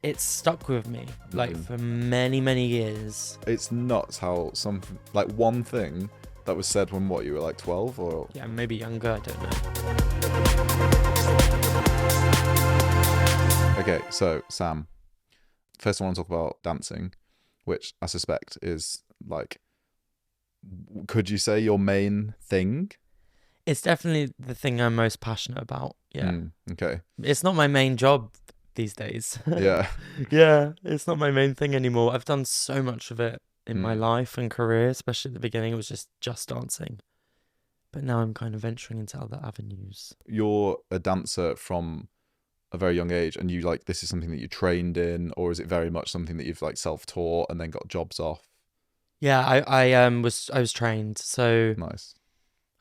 it's stuck with me like Mhm. for many, many years. It's nuts how something like one thing that was said when you were like 12 or Yeah, maybe younger, I don't know. Okay, so Sam, first I want to talk about dancing, which I suspect is like, could you say your main thing? It's definitely the thing I'm most passionate about. Yeah. Okay. It's not my main job these days. Yeah. Yeah, it's not my main thing anymore. I've done so much of it in my Mm. life and career, especially at the beginning. It was just dancing. But now I'm kind of venturing into other avenues. You're a dancer from a very young age, and you like this is something that you trained in, or is it very much something that you've like self-taught and then got jobs off? Yeah, I was trained, so Nice.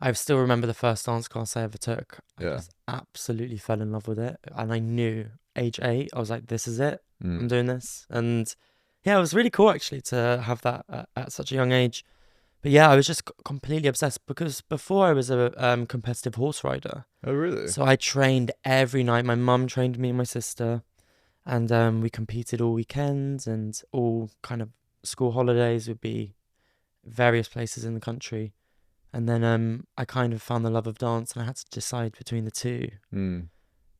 I still remember the first dance class I ever took. I Yeah. just absolutely fell in love with it, and I knew age 8, I was like, "This is it. I'm doing this." And yeah, it was really cool actually to have that at such a young age. But yeah, I was just completely obsessed because before I was a competitive horse rider, Oh, really? so I trained every night. My mum trained me and my sister, and we competed all weekends and all kind of school holidays would be various places in the country. And then I kind of found the love of dance, and I had to decide between the two. Mm.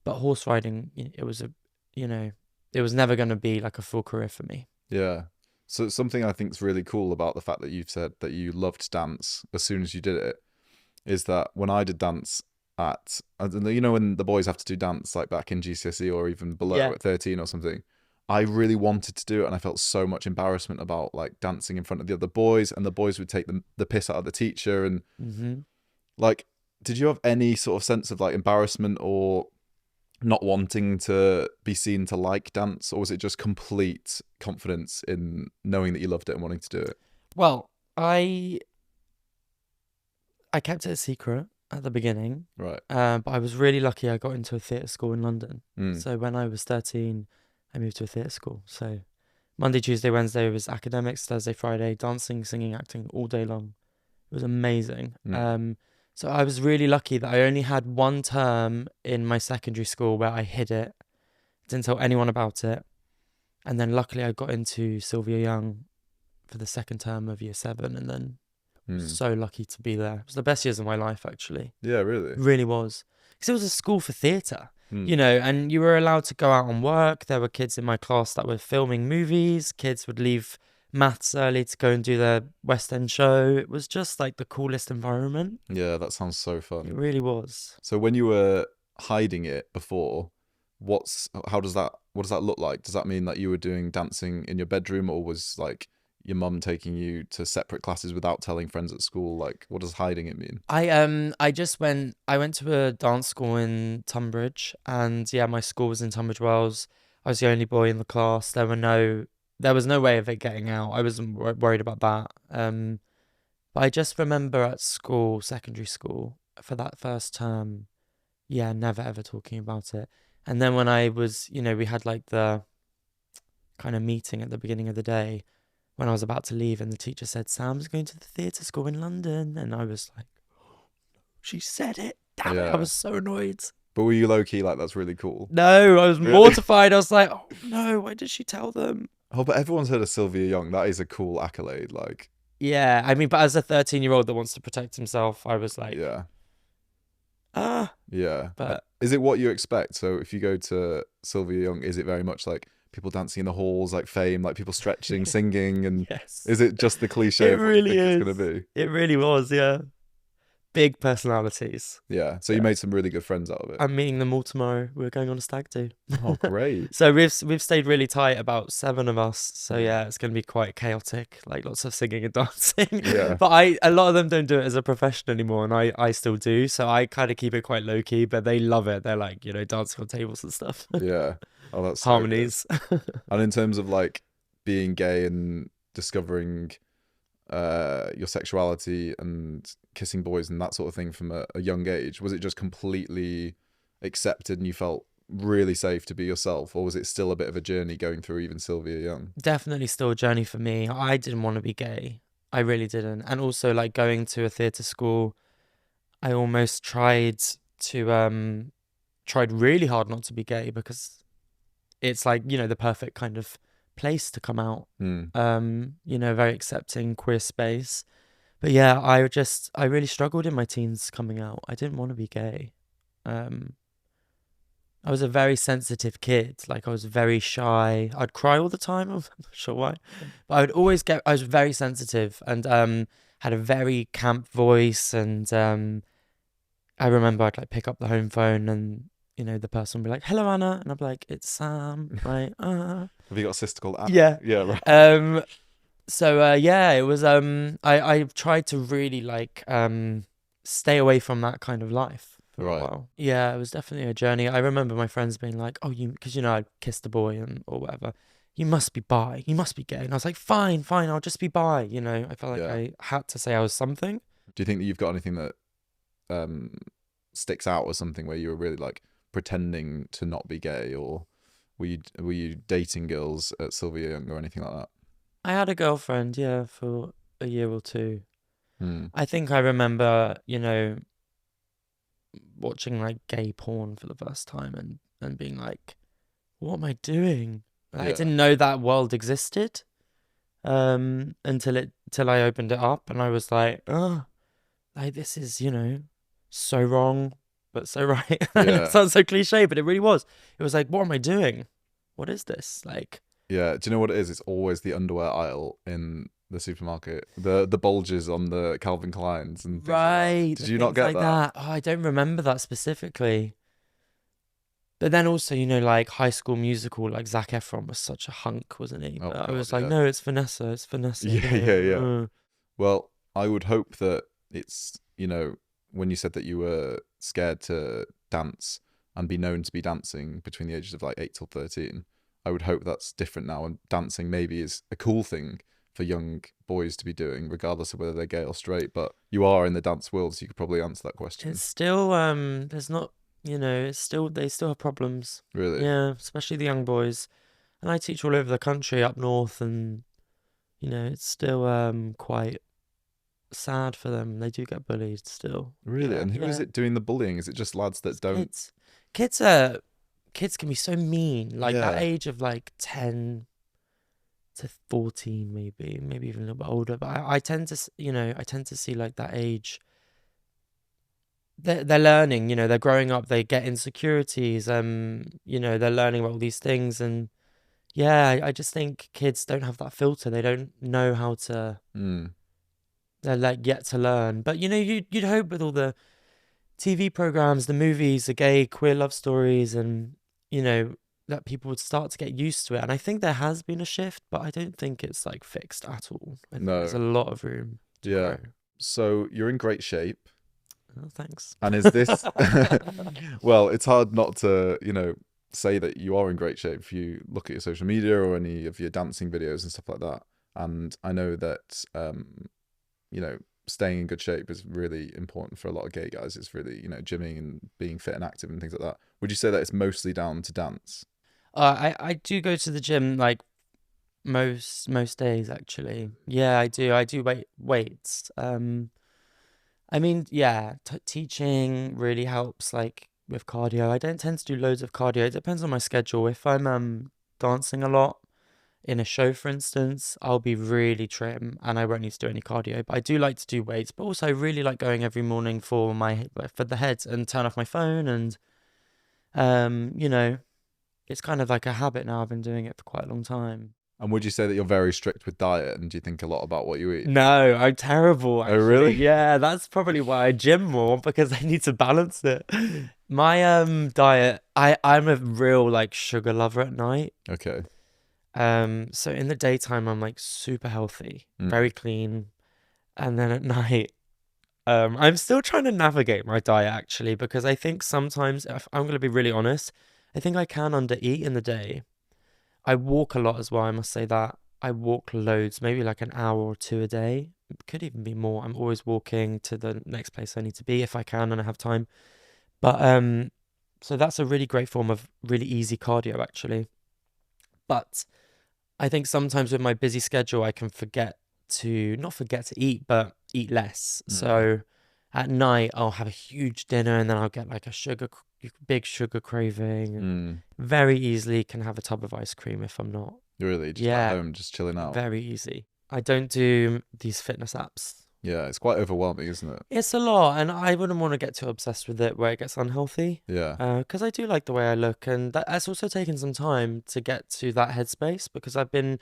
But horse riding, it was it was never going to be like a full career for me. Yeah. So something I think is really cool about the fact that you've said that you loved dance as soon as you did it is that when I did dance at, I don't know, you know, when the boys have to do dance like back in GCSE or even below Yeah. at 13 or something, I really wanted to do it, and I felt so much embarrassment about like dancing in front of the other boys, and the boys would take the piss out of the teacher. And Hmm. like, did you have any sort of sense of like embarrassment or not wanting to be seen to like dance, or was it just complete confidence in knowing that you loved it and wanting to do it? Well, I kept it a secret at the beginning, Right. but I was really lucky. I got into a theatre school in London. Mm. So when I was 13, I moved to a theatre school. So Monday, Tuesday, Wednesday was academics. Thursday, Friday, dancing, singing, acting all day long. It was amazing. Mm. So I was really lucky that I only had one term in my secondary school where I hid it, didn't tell anyone about it. And then luckily I got into Sylvia Young for the second term of year 7, and then Mm. so lucky to be there. It was the best years of my life, actually. Yeah, really. It really was. Because it was a school for theatre, Mm. and you were allowed to go out and work. There were kids in my class that were filming movies. Kids would leave maths early to go and do their West End show. It was just like the coolest environment. Yeah, that sounds so It fun. really was. So when you were hiding it before, what does that look like? Does that mean that you were doing dancing in your bedroom, or was like your mum taking you to separate classes without telling friends at school? Like, what does hiding it mean? I went to a dance school in Tunbridge, and yeah, my school was in Tunbridge Wells. I was the only boy in the class. There was no way of it getting out. I wasn't worried about that. But I just remember at school, secondary school, for that first term, yeah, never ever talking about it. And then when I was, we had like the kind of meeting at the beginning of the day when I was about to leave, and the teacher said, "Sam's going to the theatre school in London." And I was like, she said it. Damn it. I Yeah. was so annoyed. But were you low key like that's really cool? No, I was Really? mortified. I was like, oh no, why did she tell them? Oh, but everyone's heard of Sylvia Young. That is a cool accolade. Like, Yeah, I mean, but as a 13-year-old that wants to protect himself, I was like, yeah, ah. yeah. But Is it what you expect? So if you go to Sylvia Young, is it very much like people dancing in the halls, like Fame, like people stretching, singing, and yes, is it just the cliche it of what you really think is. it's gonna be? It really was, yeah. Big personalities. Yeah. So you Yeah. made some really good friends out of it. I'm meeting them all tomorrow. We're going on a stag do. Oh, great. So we've stayed really tight, about 7 of us. So yeah, it's gonna be quite chaotic, like lots of singing and dancing. Yeah. But a lot of them don't do it as a profession anymore, and I still do. So I kind of keep it quite low key, but they love it. They're like, dancing on tables and stuff. Yeah. Oh, that's so good. Harmonies. And in terms of like being gay and discovering your sexuality and kissing boys and that sort of thing from a young age, was it just completely accepted and you felt really safe to be yourself, or was it still a bit of a journey going through even Sylvia Young? Definitely still a journey for me. I didn't want to be gay. I really didn't. And also like going to a theatre school, I almost tried really hard not to be gay because it's like, the perfect kind of place to come out. Mm. Very accepting queer space. But yeah, I really struggled in my teens coming out. I didn't want to be gay. Um, I was a very sensitive kid. Like I was very shy. I'd cry all the time. I'm not sure why, but I was very sensitive and had a very camp voice. And I remember I'd like pick up the home phone and the person would be like, "Hello, Anna," and I'd be like, "It's Sam," right? Have you got a sister called Anna? Yeah. Yeah, right. So yeah, it was I tried to really like stay away from that kind of life for a Right. while. Yeah, it was definitely a journey. I remember my friends being like, "Oh, because I kissed a boy and or whatever. You must be bi. You must be gay." And I was like, "Fine, fine, I'll just be bi." I felt like Yeah. I had to say I was something. Do you think that you've got anything that sticks out as something where you were really like pretending to not be gay, or were you dating girls at Sylvia Young or anything like that? I had a girlfriend, yeah, for a year or two. Hmm. I think I remember, watching like gay porn for the first time and being like, what am I doing? Like, I Yeah. didn't know that world existed until I opened it up and I was like, oh, like this is, so wrong, but so right. And it Yeah. sounds so cliche, but it really was. It was like, what am I doing? What is this? Like, Yeah. Do you know what it is? It's always the underwear aisle in the supermarket. The bulges on the Calvin Kleins and things like that. right, Did the you not things get like that? that. Oh, I don't remember that specifically. But then also, like High School Musical, like Zac Efron was such a hunk, wasn't he? Oh But I God, was like, yeah. no, it's Vanessa, it's Vanessa, Yeah, yeah, yeah. uh. Well, I would hope that it's, when you said that you were scared to dance and be known to be dancing between the ages of like 8 till 13, I would hope that's different now. And dancing maybe is a cool thing for young boys to be doing, regardless of whether they're gay or straight. But you are in the dance world, so you could probably answer that question. It's still, there's not, it's still, they still have problems. Really? Yeah, especially the young boys. And I teach all over the country up north, and, it's still, quite sad for them. They do get bullied still. Really? Yeah, And who is yeah. it doing the bullying? Is it just lads that It's don't? kids. Kids can be so mean. Like that Yeah. age of like 10 to 14, maybe even a little bit older. But I tend to, I tend to see like that age. They're learning, they're growing up, they get insecurities, they're learning about all these things. And yeah, I just think kids don't have that filter. They don't know how to, Mm. they're like yet to learn. But you'd hope with all the TV programs, the movies, the gay queer love stories, and that people would start to get used to it. And I think there has been a shift, but I don't think it's like fixed at all. I think there's No. a lot of room to Yeah. grow. So you're in great shape. Oh, thanks. And is this well, it's hard not to, say that you are in great shape if you look at your social media or any of your dancing videos and stuff like that. And I know that you know, staying in good shape is really important for a lot of gay guys. It's really, gymming and being fit and active and things like that. Would you say that it's mostly down to dance? I do go to the gym like most days actually. Yeah, I do. I do weights. I mean, yeah, teaching really helps like with cardio. I don't tend to do loads of cardio. It depends on my schedule. If I'm dancing a lot in a show, for instance, I'll be really trim and I won't need to do any cardio. But I do like to do weights. But also, I really like going every morning for the head and turn off my phone. And it's kind of like a habit now. I've been doing it for quite a long time. And would you say that you're very strict with diet and do you think a lot about what you eat? No, I'm terrible Oh, actually. really? Yeah, that's probably why I gym more because I need to balance it. My diet, I'm a real like sugar lover at night. Okay. So in the daytime I'm like super healthy, Mm. very clean, and then at night I'm still trying to navigate my diet actually because I think sometimes if I'm gonna be really honest, I think I can undereat in the day. I walk a lot as well, I must say that. I walk loads, maybe like an hour or two a day. It could even be more. I'm always walking to the next place I need to be if I can and I have time. But so that's a really great form of really easy cardio actually. But I think sometimes with my busy schedule I can not forget to eat, but eat less. Mm. So at night I'll have a huge dinner and then I'll get like a sugar big sugar craving. Mm. Very easily can have a tub of ice cream if I'm not. Really, just at Yeah, home, just chilling out. very easy. I don't do these fitness apps. Yeah, it's quite overwhelming, isn't it? It's a lot, and I wouldn't want to get too obsessed with it where it gets unhealthy. Yeah. Because I do like the way I look, and that's also taken some time to get to that headspace because I've been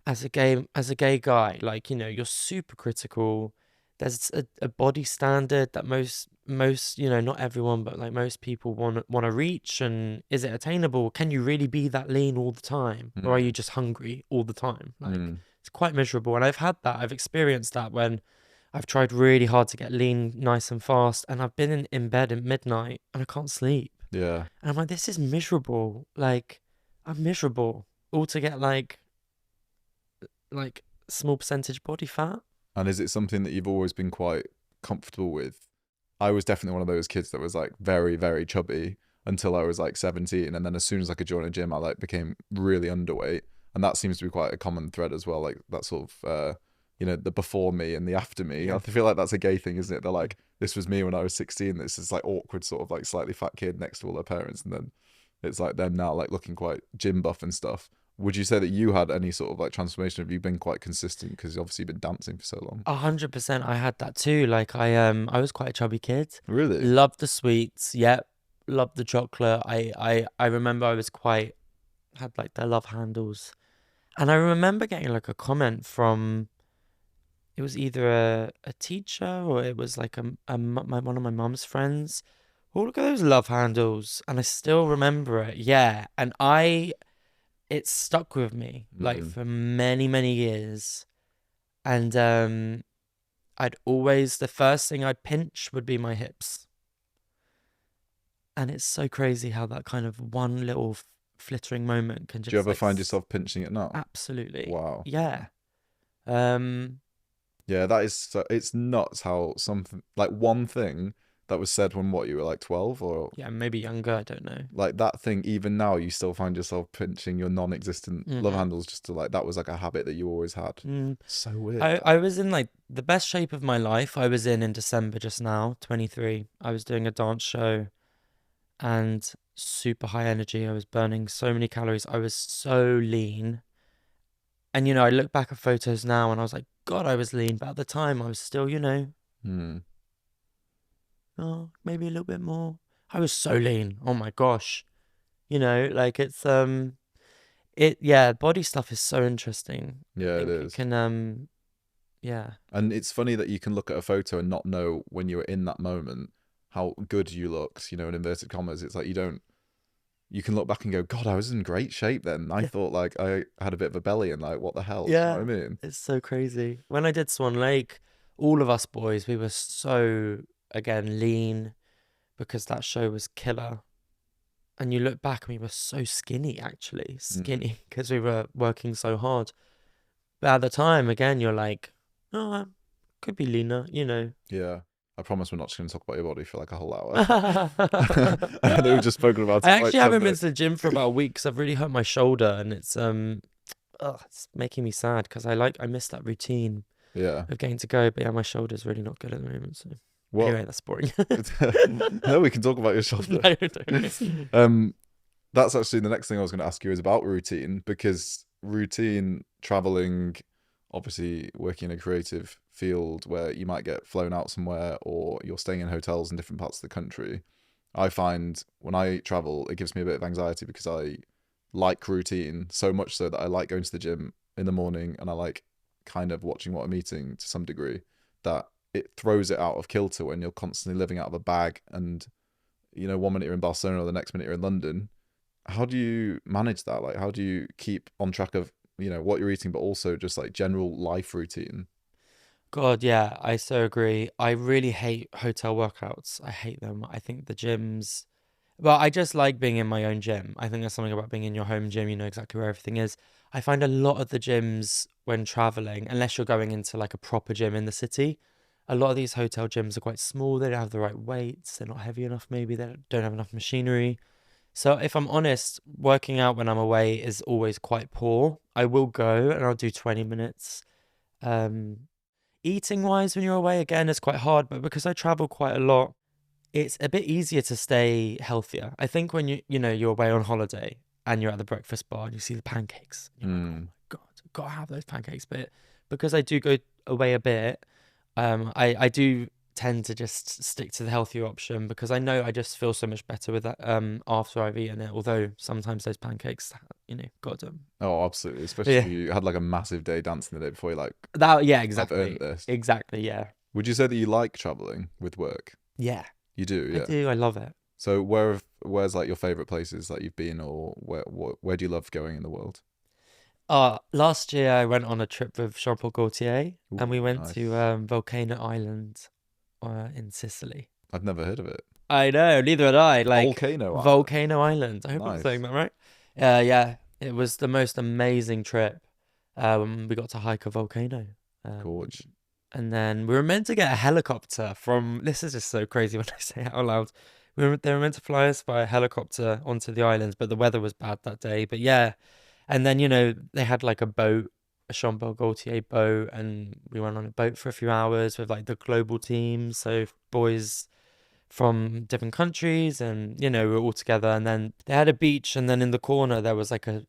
as a gay guy, like, you're super critical. There's a body standard that most, not everyone, but like most people want to reach, and is it attainable? Can you really be that lean all the time, or are you Mm. just hungry all the time? Like, Mm. it's quite miserable, and I've had that. I've experienced that when I've tried really hard to get lean nice and fast, and I've been in bed at midnight and I can't sleep. Yeah. And I'm like, this is miserable. Like, I'm miserable. All to get like small percentage body fat. And is it something that you've always been quite comfortable with? I was definitely one of those kids that was like very, very chubby until I was like 17. And then as soon as I could join a gym, I like became really underweight. And that seems to be quite a common thread as well. Like that sort of, the before me and the after me. I Yeah. feel like that's a gay thing, isn't it? They're like, this was me when I was 16. This is like awkward sort of like slightly fat kid next to all their parents. And then it's like them now like looking quite gym buff and stuff. Would you say that you had any sort of like transformation? Have you been quite consistent? Because obviously you've been dancing for so long. 100%. I had that too. Like, I was quite a chubby kid. Really? Loved the sweets. Yep. Loved the chocolate. I remember I was quite had like the love handles, and I remember getting like a comment from, it was either a teacher or it was like one of my mum's friends. Oh, look at those love handles. And I still remember it. Yeah. And it stuck with me like Mm. for many, many years. And the first thing I'd pinch would be my hips. And it's so crazy how that kind of one little flittering moment can Do you just ever like, find yourself pinching it now? absolutely. Wow. Yeah. Um, Yeah, that is it's nuts how something like one thing that was said when what you were like 12 or yeah, maybe younger. I don't know. like that thing even now you still find yourself pinching your non-existent love Hmm. handles just to like that was like a habit that you always had. Mm. So weird. I was in like the best shape of my life. I was in December just now, 23. I was doing a dance show and super high energy. I was burning so many calories. I was so lean. And I look back at photos now and I was like, God, I was lean. But at the time, I was still, Hmm. oh, maybe a little bit more. I was so lean. Oh my gosh. Like yeah, body stuff is so interesting. I Yeah, it think it is. can, yeah. And it's funny that you can look at a photo and not know when you were in that moment how good you looked, in inverted commas. It's like you can look back and go, God, I was in great shape then. I Yeah. thought like I had a bit of a belly and like what the hell? Do you know Yeah. what I mean? It's so crazy. When I did Swan Lake, all of us boys, we were so, again, lean because that show was killer. And you look back and we were so skinny, actually. Mm. Skinny because we were working so hard. But at the time, again, you're like, oh, I could be leaner. Yeah. I promise we're not just going to talk about your body for like a whole hour. I I know we've just spoken about it for like actually 10 haven't been minutes. to the gym for about a week because I've really hurt my shoulder and it's making me sad because I miss that routine Yeah. of getting to go. But yeah, my shoulder's really not good at the moment. So Well, anyway, that's boring. no, we can talk about your shoulder. No, don't. That's actually the next thing I was going to ask you is about routine because routine traveling, obviously working in a creative field where you might get flown out somewhere or you're staying in hotels in different parts of the country. I find when I travel, it gives me a bit of anxiety because I like routine so much so that I like going to the gym in the morning and I like kind of watching what I'm eating to some degree that it throws it out of kilter when you're constantly living out of a bag and 1 minute you're in Barcelona or the next minute you're in London. How do you manage that? Like, how do you keep on track of, what you're eating, but also just like general life routine? God, yeah, I so agree. I really hate hotel workouts. I hate them. I think the gyms, well, I just like being in my own gym. I think there's something about being in your home gym. You know exactly where everything is. I find a lot of the gyms when traveling, unless you're going into like a proper gym in the city, a lot of these hotel gyms are quite small. They don't have the right weights. They're not heavy enough, maybe. They don't have enough machinery. So if I'm honest, working out when I'm away is always quite poor. I will go and I'll do 20 minutes. Um, Eating wise, when you're away, again, it's quite hard, but because I travel quite a lot, It's a bit easier to stay healthier. I think when you're away on holiday and you're at the breakfast bar and you see the pancakes, and you're like, oh Mm. my God, I've got to have those pancakes. But because I do go away a bit, I do tend to just stick to the healthier option because I know I just feel so much better with that after I've eaten it. Although sometimes those pancakes, got them. Oh, absolutely. Especially if Yeah. you had like a massive day dancing the day before, you're like, Yeah, I've earned exactly. this. Exactly, yeah. Would you say that you like traveling with work? Yeah, You do, I yeah. do. I love it. So where's like your favorite places that you've been, or where do you love going in the world? Last year I went on a trip with Jean-Paul Gaultier and we Ooh, went to nice. Volcano Island in Sicily. I've never heard of it. I know, neither had I. Like Volcano Island. Volcano Island. I hope I'm saying Nice. that right. Yeah, it was the most amazing trip. We got to hike a volcano. Um, Gorge. and then we were meant to get a helicopter from. This is just so crazy when I say it out loud. They were meant to fly us by a helicopter onto the island, but the weather was bad that day. But yeah, and then they had like a boat, a Jean-Paul Gaultier boat, and we went on a boat for a few hours with like the global team, so boys from different countries, and we were all together. And then they had a beach, and then in the corner there was like a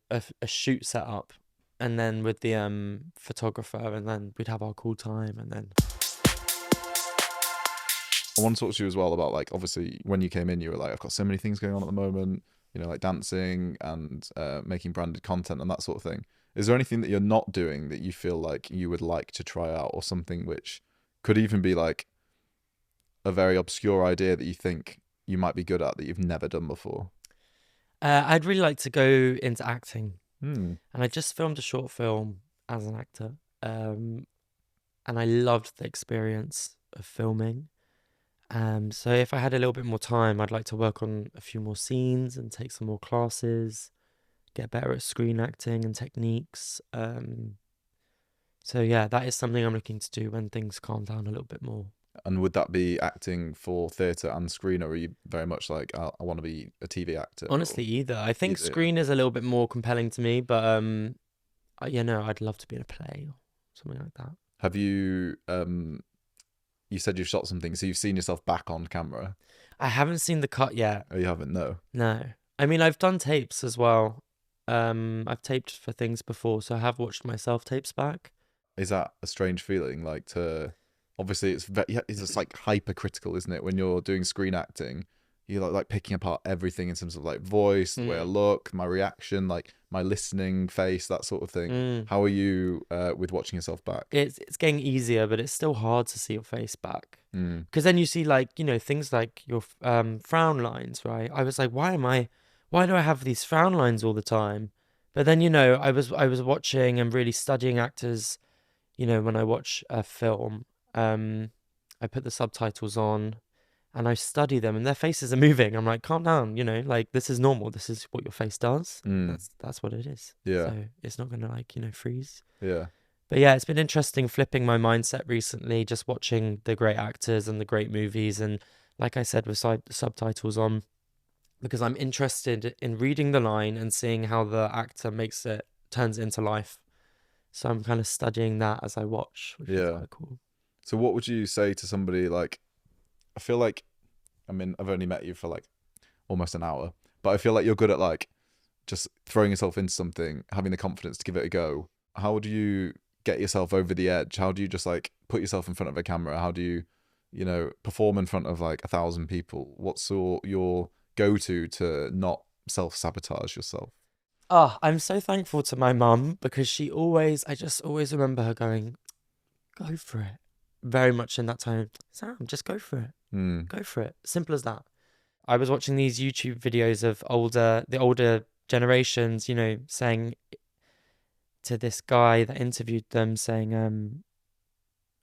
shoot set up, and then with the photographer, and then we'd have our cool time, and then I want to talk to you as well about, like, obviously when you came in, you were like, I've got so many things going on at the moment, like dancing and making branded content and that sort of thing. Is there anything that you're not doing that you feel like you would like to try out, or something which could even be like a very obscure idea that you think you might be good at that you've never done before? I'd really like to go into acting, Hmm. and I just filmed a short film as an actor, um, and I loved the experience of filming. So if I had a little bit more time, I'd like to work on a few more scenes and take some more classes, get better at screen acting and techniques. So yeah, that is something I'm looking to do when things calm down a little bit more. And would that be acting for theatre and screen, or are you very much like, I want to be a TV actor? Or Honestly, either. I think either? screen is a little bit more compelling to me, but I'd love to be in a play or something like that. Have you you said you've shot something, so you've seen yourself back on camera? I haven't seen the cut yet. Oh, you haven't? No. No. I mean, I've done tapes as well. I've taped for things before, so I have watched myself tapes back. Is that a strange feeling? Like, to obviously yeah, it's just like hypercritical, isn't it? When you're doing screen acting, you're like picking apart everything in terms of like voice, the way I Mm, look, my reaction, like my listening face, that sort of thing. mm. How are you with watching yourself back? It's getting easier, but it's still hard to see your face back. Mm. Because then you see like, things like your frown lines, right? I was like, why do I have these frown lines all the time? But then, I was watching and really studying actors, when I watch a film, I put the subtitles on and I study them and their faces are moving. I'm like, calm down, like this is normal. This is what your face does. Mm. That's what it is. Yeah. So it's not gonna like, freeze. Yeah. But yeah, it's been interesting flipping my mindset recently, just watching the great actors and the great movies. And like I said, with subtitles on, because I'm interested in reading the line and seeing how the actor turns it into life. So I'm kind of studying that as I watch, which is Yeah. quite cool. So what would you say to somebody like, I feel like, I mean, I've only met you for like almost an hour, but I feel like you're good at like just throwing yourself into something, having the confidence to give it a go. How do you get yourself over the edge? How do you just like put yourself in front of a camera? How do you, perform in front of like 1,000 people? What's your go-to to not self-sabotage yourself? Oh, I'm so thankful to my mum because I just always remember her going, go for it. Very much in that tone. Sam, just go for it. Mm. Go for it. Simple as that. I was watching these YouTube videos of the older generations, saying to this guy that interviewed them, saying,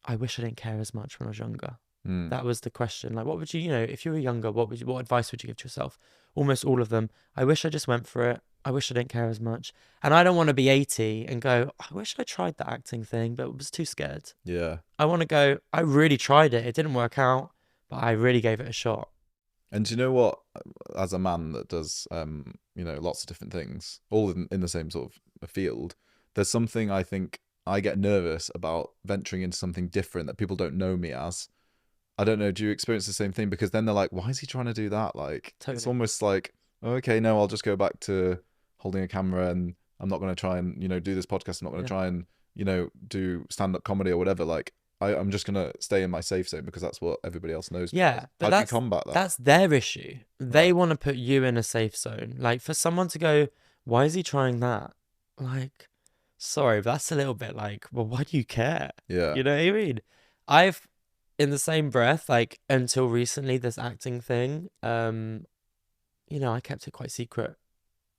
I wish I didn't care as much when I was younger. Mm. That was the question. Like, what would you, if you were younger, what advice would you give to yourself? Almost all of them. I wish I just went for it. I wish I didn't care as much. And I don't want to be 80 and go, I wish I tried that acting thing, but was too scared. Yeah. I want to go, I really tried it. It didn't work out, but I really gave it a shot. And do you know what? As a man that does, lots of different things, all in the same sort of field, there's something I think I get nervous about venturing into something different that people don't know me as. I don't know, do you experience the same thing? Because then they're like, why is he trying to do that? Like, it's Totally. almost like, oh, okay, no, I'll just go back to holding a camera, and I'm not going to try and, do this podcast. I'm not going to Yeah. try and, do stand-up comedy or whatever. Like, I'm just going to stay in my safe zone because that's what everybody else knows me as. Yeah, but How do you combat that? that's their issue. They Right. want to put you in a safe zone. Like for someone to go, why is he trying that? Like, sorry, but that's a little bit like, well, why do you care? Yeah. You know what I mean? I've in the same breath, like until recently, this acting thing, I kept it quite secret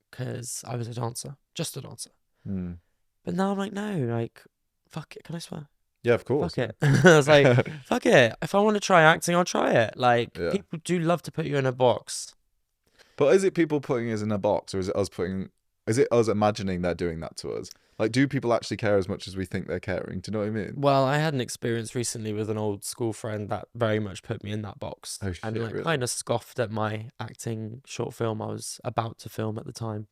because I was a dancer, just a dancer. Hmm. But now I'm like, no, like, fuck it. Can I swear? Yeah, of course. Fuck it. I was like, fuck it. If I want to try acting, I'll try it. Like, Yeah. people do love to put you in a box. But is it people putting us in a box, or is it us imagining they're doing that to us? Like, do people actually care as much as we think they're caring? Do you know what I mean? Well, I had an experience recently with an old school friend that very much put me in that box Oh and shit, like really? kind of scoffed at my acting short film I was about to film at the time.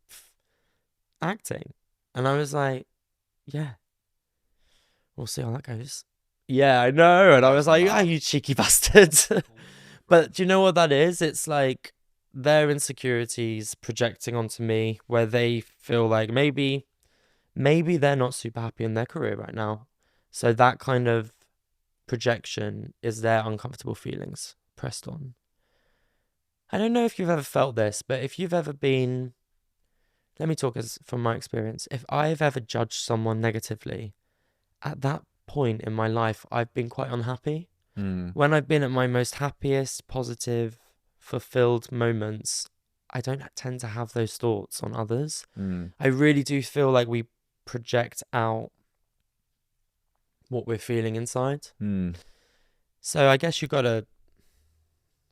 Acting. And I was like, yeah, we'll see how that goes. Yeah, I know. And I was That's like, ah, mad. you cheeky bastard. But do you know what that is? It's like their insecurities projecting onto me where they feel like maybe they're not super happy in their career right now. So that kind of projection is their uncomfortable feelings pressed on. I don't know if you've ever felt this, but if you've ever been, let me talk as from my experience. If I've ever judged someone negatively, at that point in my life, I've been quite unhappy. Hmm. When I've been at my most happiest, positive, fulfilled moments, I don't tend to have those thoughts on others. Hmm. I really do feel like we project out what we're feeling inside. Hmm. So I guess you got to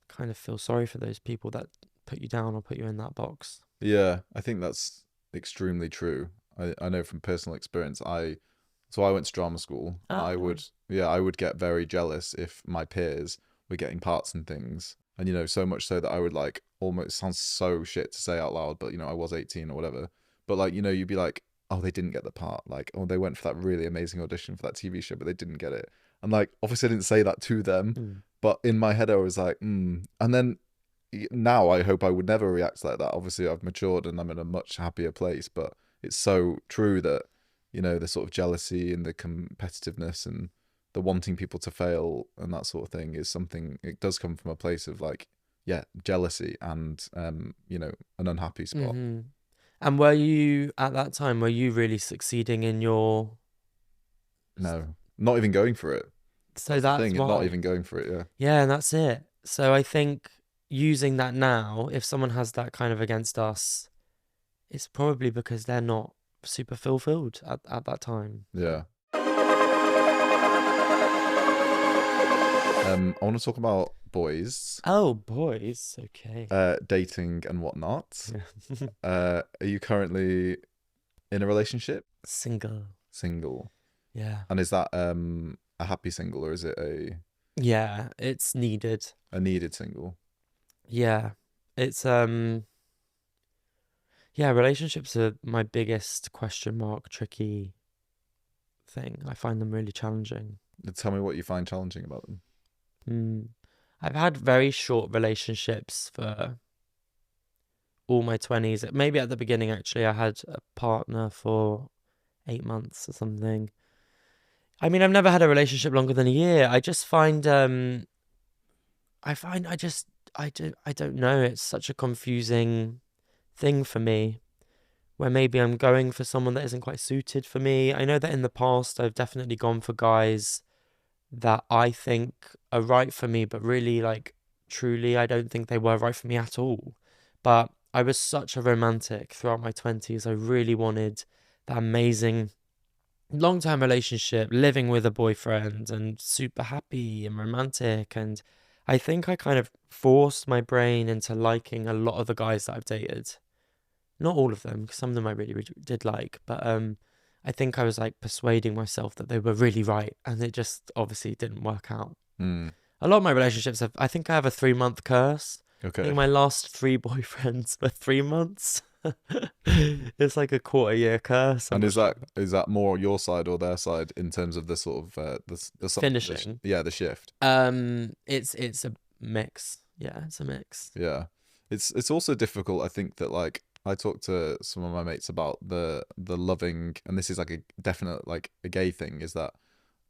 kind of feel sorry for those people that put you down or put you in that box. Yeah, I think that's extremely true. I know from personal experience. I went to drama school. Oh, I would nice. yeah, I would get very jealous if my peers were getting parts and things. And so much so that I would like almost sounds so shit to say out loud, but I was 18 or whatever. But like, you'd be like, "Oh, they didn't get the part." Like, "Oh, they went for that really amazing audition for that TV show, but they didn't get it." And like, obviously I didn't say that to them, Mm. but in my head I was like, "Hmm." And then now I hope I would never react like that. Obviously, I've matured and I'm in a much happier place, but it's so true that, the sort of jealousy and the competitiveness and the wanting people to fail and that sort of thing is something, it does come from a place of like, yeah, jealousy and, an unhappy spot. Mm-hmm. And were you, at that time, were you really succeeding in your... No, not even going for it. So That's the that's thing, not why. even going for it. Yeah. Yeah, and that's it. So I think using that now, if someone has that kind of against us, it's probably because they're not super fulfilled at that time. Yeah. I want to talk about boys, Oh, boys. Okay. dating and whatnot. Yeah. Are you currently in a relationship? Single. Single. Yeah. And is that a happy single, or is it Yeah, it's needed. a needed single? Yeah. It's yeah, relationships are my biggest question mark, tricky thing. I find them really challenging. Tell me what you find challenging about them. Mm. I've had very short relationships for all my 20s. Maybe at the beginning, actually, I had a partner for 8 months or something. I mean, I've never had a relationship longer than a year. I just find, I don't know. It's such a confusing thing for me where maybe I'm going for someone that isn't quite suited for me. I know that in the past, I've definitely gone for guys that I think are right for me, but really, like, truly, I don't think they were right for me at all. But I was such a romantic throughout my 20s. I really wanted that amazing long-term relationship, living with a boyfriend and super happy and romantic. And I think I kind of forced my brain into liking a lot of the guys that I've dated. Not all of them, because some of them I really, really did like, but I think I was like persuading myself that they were really right, and it just obviously didn't work out. Hmm. A lot of my relationships I think I have a 3-month curse. I think Okay. my last 3 boyfriends were 3 months. It's like a quarter year curse. I'm And not sure. is that more your side or their side in terms of the sort of Finishing. yeah, the shift? It's a mix. Yeah, it's a mix. Yeah. It's also difficult, I think, that like I talked to some of my mates about the loving, and this is like a definite like a gay thing, is that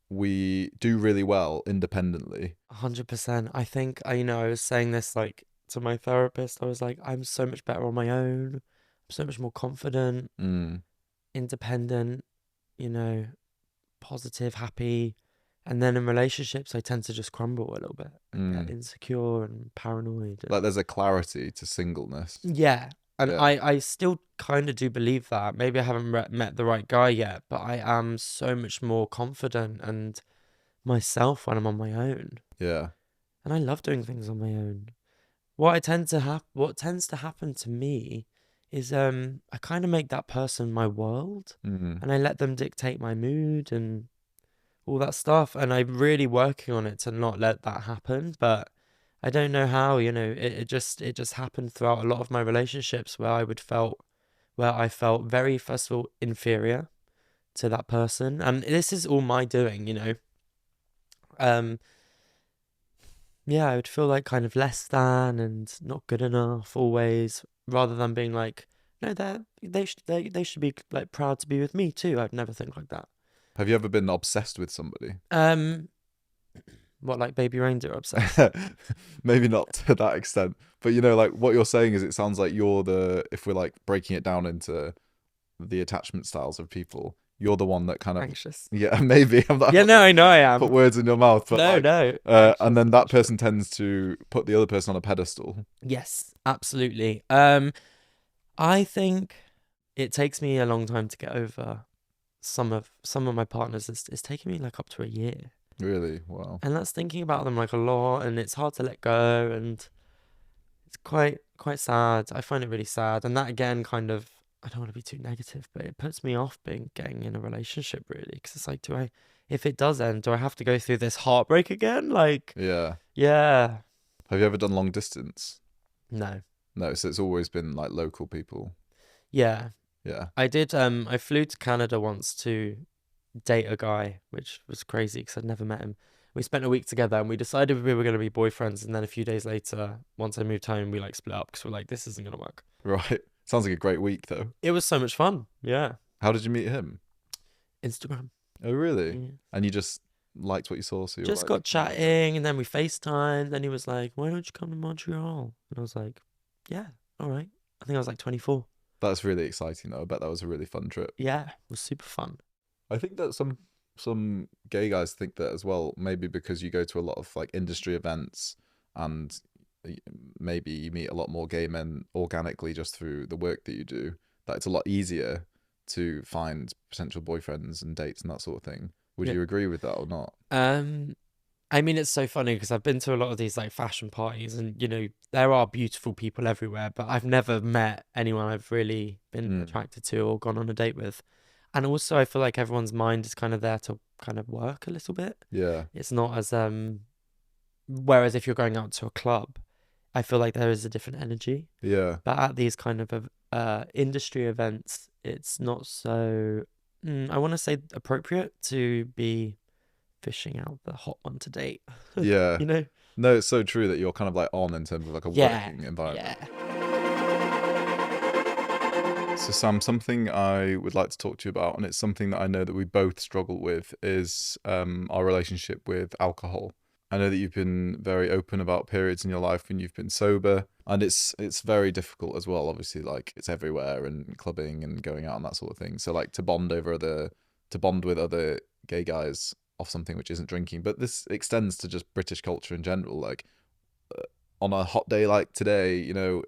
we do really well independently. 100%. I think I was saying this like to my therapist. I was like, I'm so much better on my own. I'm so much more confident, Mm, independent, you know, positive, happy. And then in relationships, I tend to just crumble a little bit and get mm. insecure and paranoid. Like there's a clarity to singleness. Yeah. And Yeah. I still kind of do believe that. Maybe I haven't met the right guy yet, but I am so much more confident and myself when I'm on my own. Yeah. And I love doing things on my own. What tends to happen to me is I kind of make that person my world Mm, and I let them dictate my mood and all that stuff, and I'm really working on it to not let that happen, but I don't know how, it just happened throughout a lot of my relationships where I felt very, first of all, inferior to that person. And this is all my doing. Um yeah, I would feel like kind of less than and not good enough always, rather than being like, no, they should be like proud to be with me too. I'd never think like that. have you ever been obsessed with somebody? Um, what, like Baby Reindeer obsessed? Maybe not to that extent, but you know, like what you're saying is, it sounds like you're the, if we're like breaking it down into the attachment styles of people, you're the one that kind of, Anxious. yeah, maybe I'm Yeah, not no, trying I know I to put am. words in your mouth, but No, like, no, and anxious then that attachment. person tends to put the other person on a pedestal. Yes, absolutely. I think it takes me a long time to get over some of my partners. It's taking me like up to a year, Really? Wow. and that's thinking about them like a lot, and it's hard to let go, and it's quite sad. I find it really sad, and that again kind of, I don't want to be too negative, but it puts me off being getting in a relationship really, because it's like, if it does end, do I have to go through this heartbreak again? Like, Yeah. yeah, Have you ever done long distance? no, No, so it's always been like local people. yeah. Yeah. I did. I flew to Canada once to date a guy, which was crazy because I'd never met him. We spent a week together and we decided we were going to be boyfriends. And then a few days later, once I moved home, we like split up because we're like, this isn't going to work. Right. Sounds like a great week though. It was so much fun. Yeah. How did you meet him? Instagram. Oh, really? Yeah. And you just liked what you saw, so you were Just like, got "Oh my God." chatting and then we FaceTimed. Then he was like, why don't you come to Montreal? And I was like, yeah, all right. I think I was like 24. That's really exciting though. I bet that was a really fun trip. Yeah, it was super fun. I think that some gay guys think that as well, maybe because you go to a lot of like industry events and y- maybe you meet a lot more gay men organically just through the work that you do, that it's a lot easier to find potential boyfriends and dates and that sort of thing. Would Yeah. you agree with that or not? Um, I mean, it's so funny because I've been to a lot of these like fashion parties, and there are beautiful people everywhere, but I've never met anyone I've really been Mm. attracted to or gone on a date with. And also, I feel like everyone's mind is kind of there to kind of work a little bit. Yeah. It's not as whereas if you're going out to a club, I feel like there is a different energy. Yeah. But at these kind of industry events, it's not so, I want to say, appropriate to be fishing out the hot one to date. Yeah. You know? No, it's so true that you're kind of like on in terms of like a Yeah, working environment. yeah. So, Sam, something I would like to talk to you about, and it's something that I know that we both struggle with, is our relationship with alcohol. I know that you've been very open about periods in your life when you've been sober, and it's very difficult as well. Obviously, like it's everywhere and clubbing and going out and that sort of thing. So, like to bond with other gay guys off something which isn't drinking, but this extends to just British culture in general. Like on a hot day like today,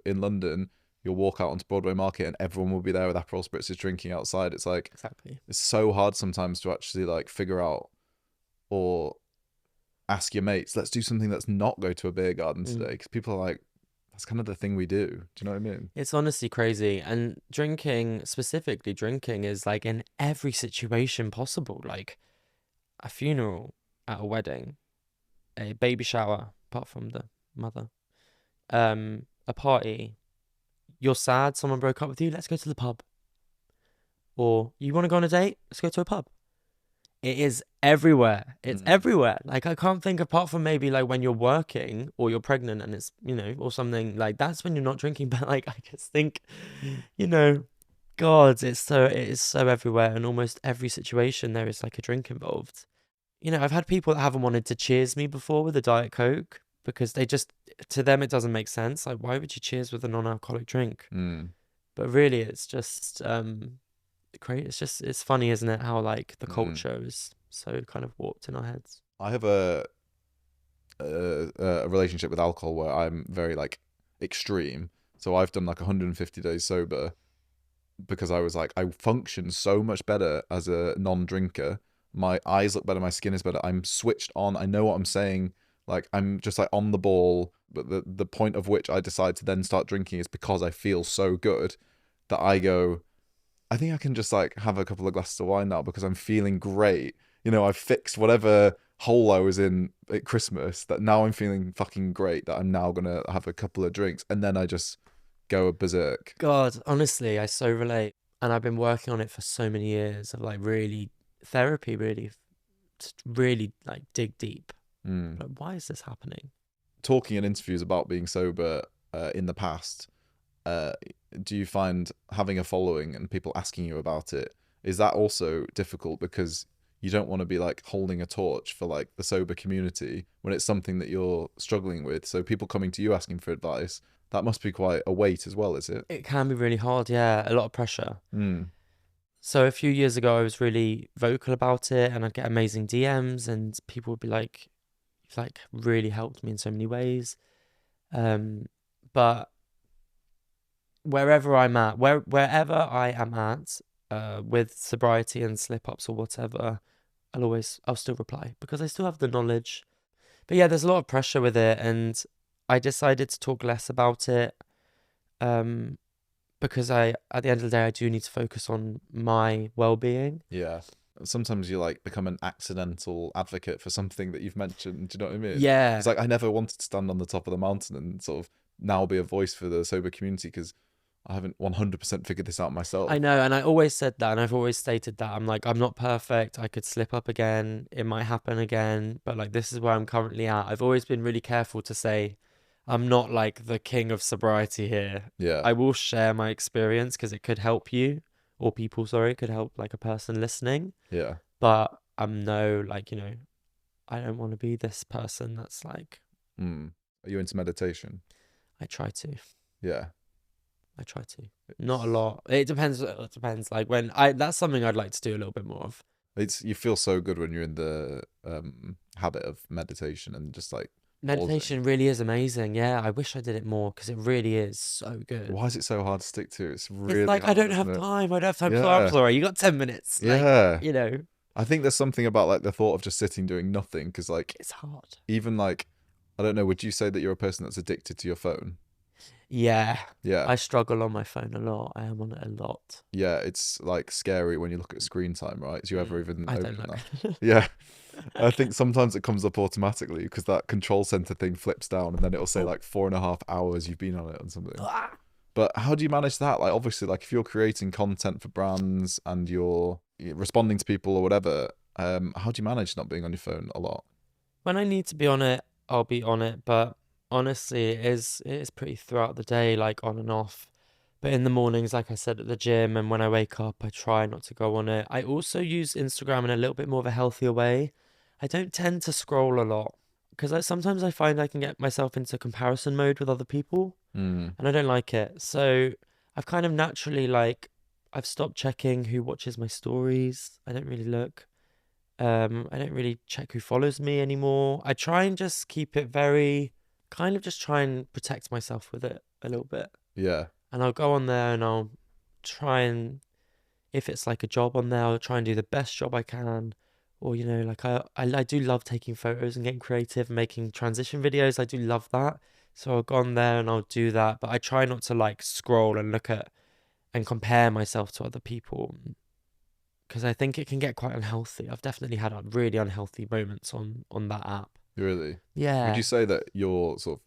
in London, you'll walk out onto Broadway Market and everyone will be there with Aperol spritzes drinking outside. It's like Exactly. it's so hard sometimes to actually like figure out or ask your mates, let's do something that's not go to a beer garden today, Mm. because people are like, that's kind of the thing we do. Do you know what I mean? It's honestly crazy. And drinking, specifically drinking, is like in every situation possible. Like a funeral, at a wedding, a baby shower, apart from the mother, a party. you're sad, someone broke up with you, let's go to the pub. Or you want to go on a date? Let's go to a pub. It is everywhere. It's everywhere. Like, I can't think, apart from maybe like when you're working or you're pregnant and it's, you know, or something like that's when you're not drinking. But like, I just think, you know, God, it is so everywhere. And almost every situation there is like a drink involved. You know, I've had people that haven't wanted to cheers me before with a Diet Coke because they just, to them, it doesn't make sense. Like, why would you cheers with a non-alcoholic drink? But really, it's just great. It's funny, isn't it? How like the culture is so kind of warped in our heads. I have a relationship with alcohol where I'm very like extreme. So I've done like 150 days sober because I was like, I function so much better as a non-drinker. My eyes look better, my skin is better. I'm switched on. I know what I'm saying. Like, I'm just like on the ball. But the point of which I decide to then start drinking is because I feel so good that I go, I think I can just like have a couple of glasses of wine now because I'm feeling great. You know, I've fixed whatever hole I was in at Christmas, that now I'm feeling fucking great, that I'm now gonna have a couple of drinks, and then I just go berserk. God, honestly, I so relate. And I've been working on it for so many years of like really therapy, really, to really like dig deep. Like, why is this happening? Talking in interviews about being sober in the past, do you find having a following and people asking you about it, is that also difficult because you don't want to be like holding a torch for like the sober community when it's something that you're struggling with? So people coming to you asking for advice, that must be quite a weight as well, is it? It can be really hard, yeah, a lot of pressure. So a few years ago, I was really vocal about it, and I'd get amazing DMs, and people would be like, "You've like really helped me in so many ways." But wherever I'm at, wherever I am at, with sobriety and slip ups or whatever, I'll still reply because I still have the knowledge. But yeah, there's a lot of pressure with it, and I decided to talk less about it. Because at the end of the day, I do need to focus on my well-being. Yeah. Sometimes you like become an accidental advocate for something that you've mentioned. Do you know what I mean? Yeah. It's like, I never wanted to stand on the top of the mountain and sort of now be a voice for the sober community because I haven't 100% figured this out myself. I know, and I always said that, and I've always stated that. I'm like, I'm not perfect. I could slip up again. It might happen again, but like, this is where I'm currently at. I've always been really careful to say, I'm not like the king of sobriety here. Yeah. I will share my experience because it could help you, or people, sorry, could help like a person listening. Yeah. But I'm no, like, you know, I don't want to be this person that's like, Are you into meditation? I try to. Yeah. I try to. Not a lot. It depends. It depends. Like that's something I'd like to do a little bit more of. You feel so good when you're in the habit of meditation and just like meditation really is amazing. Yeah, I wish I did it more because it really is so good. Why is it so hard to stick to? It's really It's like hard, I don't have isn't it? time. I don't have time. Yeah. So I'm sorry. You got 10 minutes. Like, Yeah. you know, I think there's something about like the thought of just sitting doing nothing because like it's hard. even like, I don't know, would you say that you're a person that's addicted to your phone? Yeah. Yeah. I struggle on my phone a lot. I am on it a lot. Yeah, it's like scary when you look at screen time, right? Do you ever even I open don't that? look. Yeah. I think sometimes it comes up automatically because that control center thing flips down and then it'll say like 4.5 hours you've been on it or something. But how do you manage that? Like, obviously, like if you're creating content for brands and you're responding to people or whatever, how do you manage not being on your phone a lot? When I need to be on it, I'll be on it. But honestly, it is pretty throughout the day, like on and off. But in the mornings, like I said, at the gym and when I wake up, I try not to go on it. I also use Instagram in a little bit more of a healthier way. I don't tend to scroll a lot because sometimes I find I can get myself into comparison mode with other people and I don't like it. So I've kind of naturally I've stopped checking who watches my stories. I don't really look. I don't really check who follows me anymore. I try and just keep it very, kind of just try and protect myself with it a little bit. Yeah. And I'll go on there and I'll try and, if it's like a job on there, I'll try and do the best job I can. Or, you know, like I do love taking photos and getting creative and making transition videos. I do love that. So I'll go on there and I'll do that. But I try not to like scroll and look at and compare myself to other people because I think it can get quite unhealthy. I've definitely had really unhealthy moments on that app. Really? Yeah. Would you say that you're sort of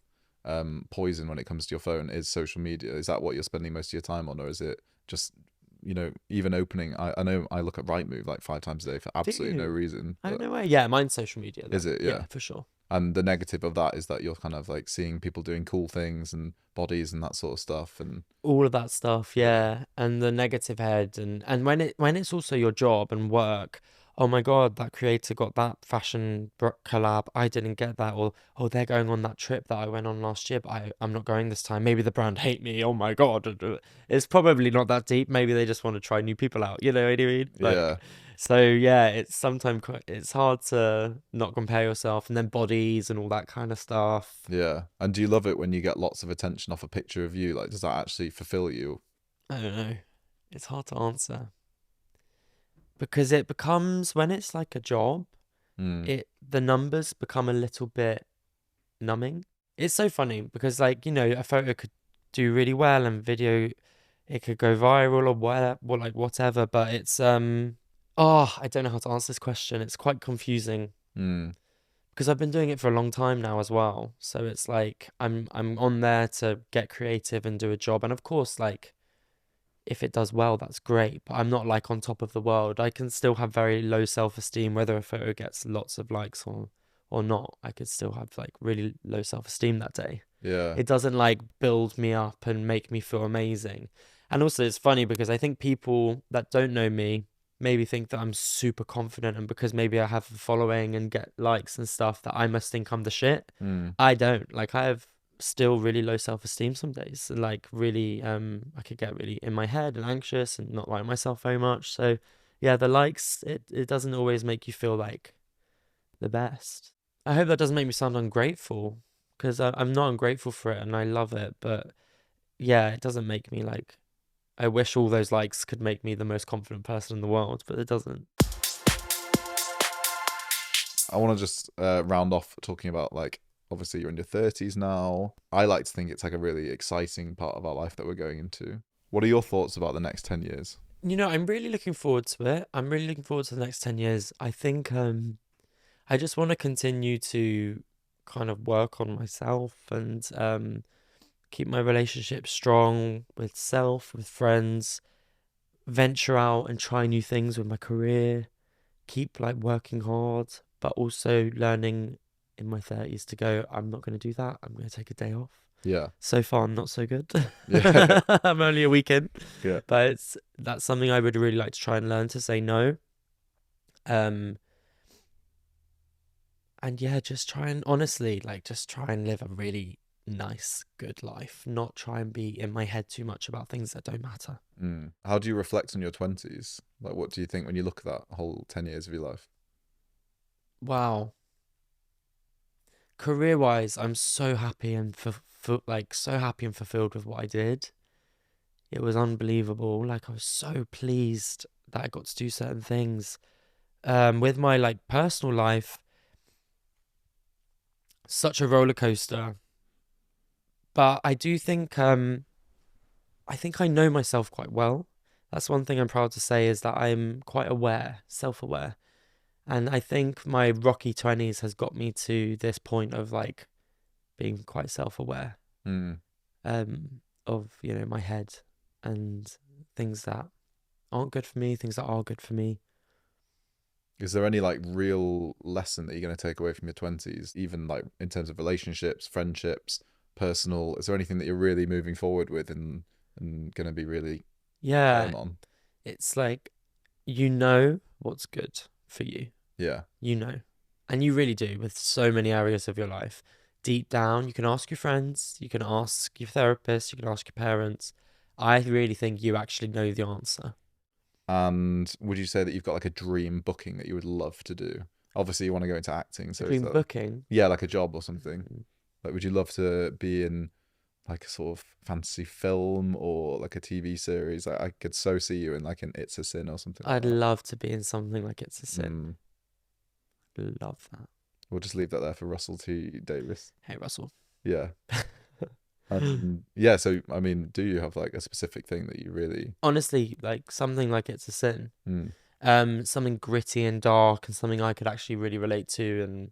poison when it comes to your phone is social media. Is that what you're spending most of your time on, or is it just, even opening? I know I look at Rightmove like 5 times a day for Do absolutely no you? reason. I don't But know where. Yeah, mine's social media is then. it? Yeah, Yeah. for sure. And the negative of that is that you're kind of like seeing people doing cool things and bodies and that sort of stuff. And All of that stuff, yeah, yeah. And the negative head, and when it's also your job and work, oh my God, that creator got that collab. I didn't get that. Or, oh, they're going on that trip that I went on last year, but I'm not going this time. Maybe the brand hate me. Oh my God. It's probably not that deep. Maybe they just want to try new people out. You know what I mean? yeah, So yeah, it's sometimes it's hard to not compare yourself, and then bodies and all that kind of stuff. yeah. And do you love it when you get lots of attention off a picture of you? Like, does that actually fulfill you? I don't know. It's hard to answer. Because it becomes, when it's like a job, Mm, the numbers become a little bit numbing. It's so funny because, like, a photo could do really well, and video, it could go viral or whatever, like whatever, but I don't know how to answer this question. It's quite confusing mm, because I've been doing it for a long time now as well. So it's like I'm on there to get creative and do a job, and of course, like, if it does well, that's great. But I'm not like on top of the world. I can still have very low self-esteem, whether a photo gets lots of likes or not. I could still have like really low self-esteem that day. yeah. It doesn't like build me up and make me feel amazing. And also it's funny because I think people that don't know me maybe think that I'm super confident, and because maybe I have a following and get likes and stuff, that I must think I'm the shit. Mm, I don't. Like, I have still really low self-esteem some days, and like really I could get really in my head and anxious and not like myself very much. So yeah, the likes, it doesn't always make you feel like the best. I hope that doesn't make me sound ungrateful, because I'm not ungrateful for it and I love it, but yeah, it doesn't make me like, I wish all those likes could make me the most confident person in the world, but it doesn't. I want to just round off talking about, like, obviously you're in your 30s now. I like to think it's like a really exciting part of our life that we're going into. What are your thoughts about the next 10 years? I'm really looking forward to it. I'm really looking forward to the next 10 years. I think I just want to continue to kind of work on myself and keep my relationship strong with self, with friends, venture out and try new things with my career, keep like working hard, but also learning in my 30s to go, I'm not going to do that. I'm going to take a day off. Yeah. So far, not so good. Yeah. I'm only a weekend, Yeah. but that's something I would really like to try and learn, to say no. Um, and yeah, just try and honestly, like, just try and live a really nice, good life. Not try and be in my head too much about things that don't matter. Mm. How do you reflect on your 20s? Like, what do you think when you look at that whole 10 years of your life? Wow. Career-wise, I'm so happy and so happy and fulfilled with what I did. It was unbelievable. Like, I was so pleased that I got to do certain things. With my like personal life, such a roller coaster. But I do think I think I know myself quite well. That's one thing I'm proud to say, is that I'm quite aware, self-aware. And I think my rocky 20s has got me to this point of like being quite self-aware Mm. of, my head and things that aren't good for me, things that are good for me. Is there any like real lesson that you're going to take away from your 20s, even like in terms of relationships, friendships, personal? Is there anything that you're really moving forward with and going to be really Yeah, firm on? it's like, you know what's good for you. Yeah. You know. And you really do, with so many areas of your life. Deep down, you can ask your friends, you can ask your therapist, you can ask your parents. I really think you actually know the answer. And would you say that you've got like a dream booking that you would love to do? Obviously, you want to go into acting, A so is dream that, booking. yeah, like a job or something? Mm. Like, would you love to be in like a sort of fantasy film or like a TV series? I could so see you in like an It's a Sin or something like I'd that. love to be in something like It's a Sin. Mm. Love that. We'll just leave that there for Russell T Davis. Hey, Russell. Yeah. Yeah, so I mean, do you have like a specific thing that you really Honestly, like something like It's a Sin. mm, Something gritty and dark, and something I could actually really relate to,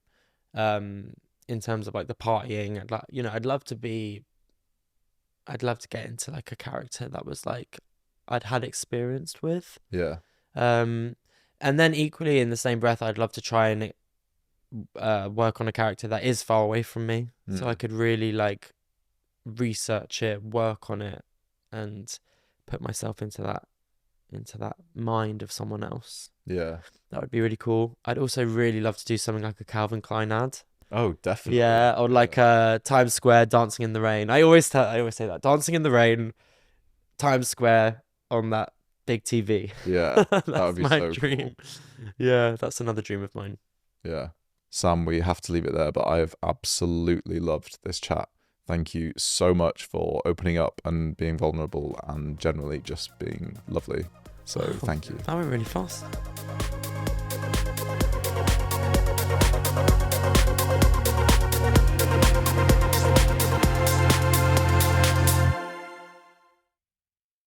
and in terms of like the partying, I'd love to get into like a character that was like I'd had experience with. Yeah. And then equally in the same breath, I'd love to try and work on a character that is far away from me, so I could really like research it, work on it, and put myself into that mind of someone else. Yeah. That would be really cool. I'd also really love to do something like a Calvin Klein ad. Oh, definitely. Yeah, or like Times Square, Dancing in the Rain. I always say that, Dancing in the Rain, Times Square on that big TV. Yeah, That's that would be my so dream. cool. Yeah, that's another dream of mine. Yeah. Sam, we have to leave it there, but I've absolutely loved this chat. Thank you so much for opening up and being vulnerable and generally just being lovely. So thank you. That went really fast.